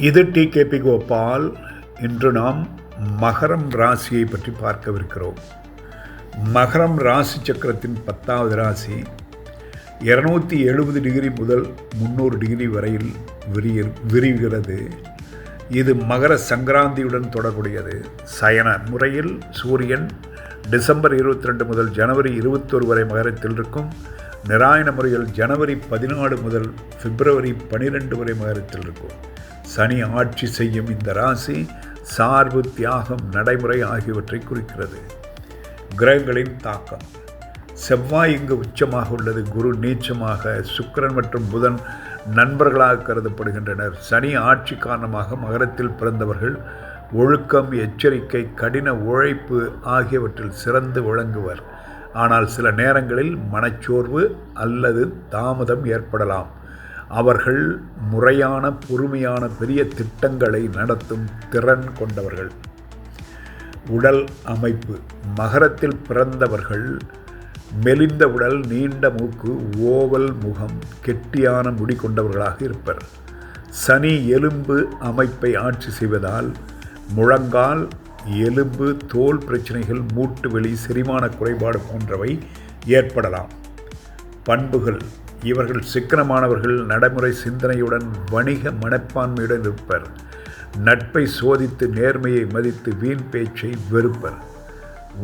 இது டிகேபி கோபால். இன்று நாம் மகரம் ராசியை பற்றி பார்க்கவிருக்கிறோம். மகரம் ராசி சக்கரத்தின் 10வது ராசி 270 டிகிரி முதல் 300 டிகிரி வரையில் விரிகிறது. இது மகர சங்கராந்தியுடன் தொடர்புடையது. சயன முறையில் சூரியன் டிசம்பர் 22 முதல் ஜனவரி 21 வரை மகரத்தில் இருக்கும். நிராயண முறையில் ஜனவரி 14 முதல் பிப்ரவரி 12 வரை மகரத்தில் இருக்கும். சனி ஆட்சி செய்யும் இந்த ராசி சார்பு, தியாகம், நடைமுறை ஆகியவற்றை குறிக்கிறது. கிரகங்களின் தாக்கம்: செவ்வாய் இங்கு உச்சமாக உள்ளது. குரு நீச்சமாக. சுக்கிரன் மற்றும் புதன் நண்பர்களாக கருதப்படுகின்றனர். சனி ஆட்சி காரணமாக மகரத்தில் பிறந்தவர்கள் ஒழுக்கம், எச்சரிக்கை, கடின உழைப்பு ஆகியவற்றில் சிறந்து விளங்குவர். ஆனால் சில நேரங்களில் மனச்சோர்வு அல்லது தாமதம் ஏற்படலாம். அவர்கள் முறையான, பொறுமையான, பெரிய திட்டங்களை நடத்தும் திறன் கொண்டவர்கள். உடல் அமைப்பு: மகரத்தில் பிறந்தவர்கள் மெலிந்த உடல், நீண்ட மூக்கு, ஓவல் முகம், கெட்டியான முடி கொண்டவர்களாக இருப்பர். சனி எலும்பு அமைப்பை ஆட்சி செய்வதால் முழங்கால், எலும்பு, தோல் பிரச்சனைகள், மூட்டு வலி, செரிமான குறைபாடு போன்றவை ஏற்படலாம். பண்புகள்: இவர்கள் சிக்கனமானவர்கள், நடைமுறை சிந்தனையுடன், வணிக மனப்பான்மையுடன் இருப்பர். நட்பை சோதித்து, நேர்மையை மதித்து, வீண் பேச்சை வெறுப்பர்.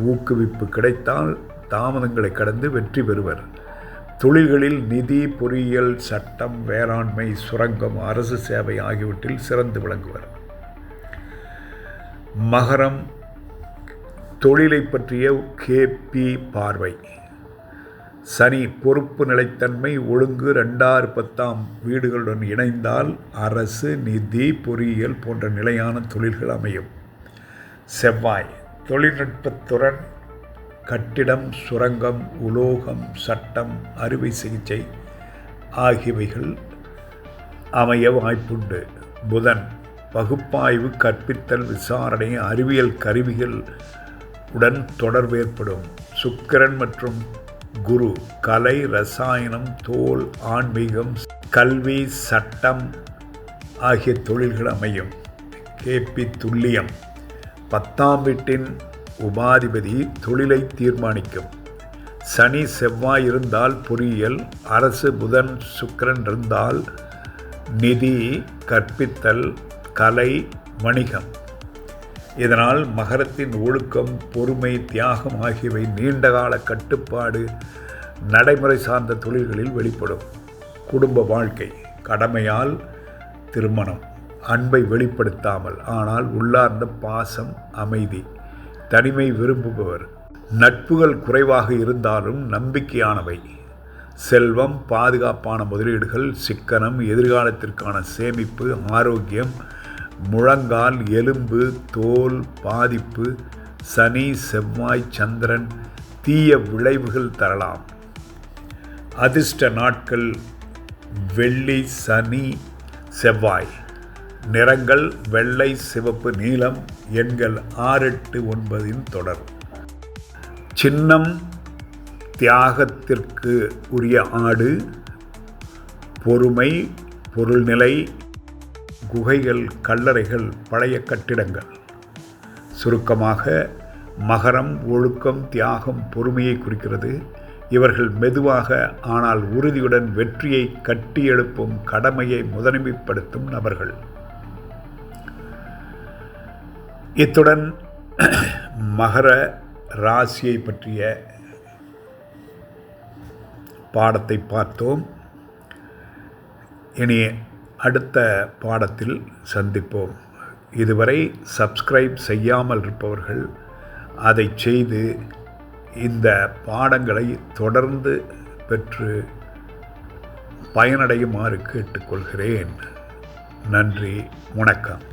ஊக்குவிப்பு கிடைத்தால் தாமதங்களை கடந்து வெற்றி பெறுவர். தொழில்களில் நிதி, பொறியியல், சட்டம், வேளாண்மை, சுரங்கம், அரசு சேவை ஆகியவற்றில் சிறந்து விளங்குவர். மகரம் தொழிலை பற்றிய கேபி பார்வை: சனி பொறுப்பு, நிலைத்தன்மை, ஒழுங்கு 2010 வீடுகளுடன் இணைந்தால் அரசு, நிதி, பொறியியல் போன்ற நிலையான தொழில்கள் அமையும். செவ்வாய் தொழில்நுட்பத்துடன், கட்டிடம், சுரங்கம், உலோகம், சட்டம், அறுவை சிகிச்சை ஆகியவைகள் அமைய வாய்ப்புண்டு. புதன் பகுப்பாய்வு, கற்பித்தல், விசாரணை, அறிவியல் கருவிகள் உடன் தொடர்பு ஏற்படும். சுக்கிரன் மற்றும் குரு கலை, ரசாயனம், தோல், ஆன்மீகம், கல்வி, சட்டம் ஆகிய தொழில்கள் அமையும். கேபி துல்லியம்: 10ஆம் வீட்டின் உபாதிபதி தொழிலை தீர்மானிக்கும். சனி செவ்வாய் இருந்தால் பொறியியல், அரசு, புதன் சுக்கிரன் இருந்தால் நிதி, கற்பித்தல், கலை, வணிகம். இதனால் மகரத்தின் ஒழுக்கம், பொறுமை, தியாகம் ஆகியவை நீண்டகால கட்டுப்பாடு, நடைமுறை சார்ந்த தொழில்களில் வெளிப்படும். குடும்ப வாழ்க்கை: கடமையால் திருமணம், அன்பை வெளிப்படுத்தாமல் ஆனால் உள்ளார்ந்த பாசம், அமைதி, தனிமை விரும்புபவர். நட்புகள் குறைவாக இருந்தாலும் நம்பிக்கையானவை. செல்வம், பாதுகாப்பான முதலீடுகள், சிக்கனம், எதிர்காலத்திற்கான சேமிப்பு, ஆரோக்கியம், முழங்கால், எலும்பு, தோல் பாதிப்பு, சனி, செவ்வாய், சந்திரன் தீய விளைவுகள் தரலாம். அதிர்ஷ்ட நாட்கள்: வெள்ளி, சனி, செவ்வாய். நிறங்கள்: வெள்ளை, சிவப்பு, நீலம். எண்கள் 6, 8, 9 தொடர். சின்னம்: தியாகத்திற்கு உரிய ஆடு. பொறுமை, பொருள்நிலை, குகைகள், கல்லறைகள், பழைய கட்டிடங்கள். சுருக்கமாக, மகரம் ஒழுக்கம், தியாகம், பொறுமையை குறிக்கிறது. இவர்கள் மெதுவாக ஆனால் உறுதியுடன் வெற்றியை கட்டியெழுப்பும், கடமையை முதன்மைப்படுத்தும் நபர்கள். இத்துடன் மகர ராசியை பற்றிய பாடத்தை பார்த்தோம். இனி அடுத்த பாடத்தில் சந்திப்போம். இதுவரை சப்ஸ்கிரைப் செய்யாமல் இருப்பவர்கள் அதை செய்து இந்த பாடங்களை தொடர்ந்து பெற்று பயனடையுமாறு கேட்டுக்கொள்கிறேன். நன்றி, வணக்கம்.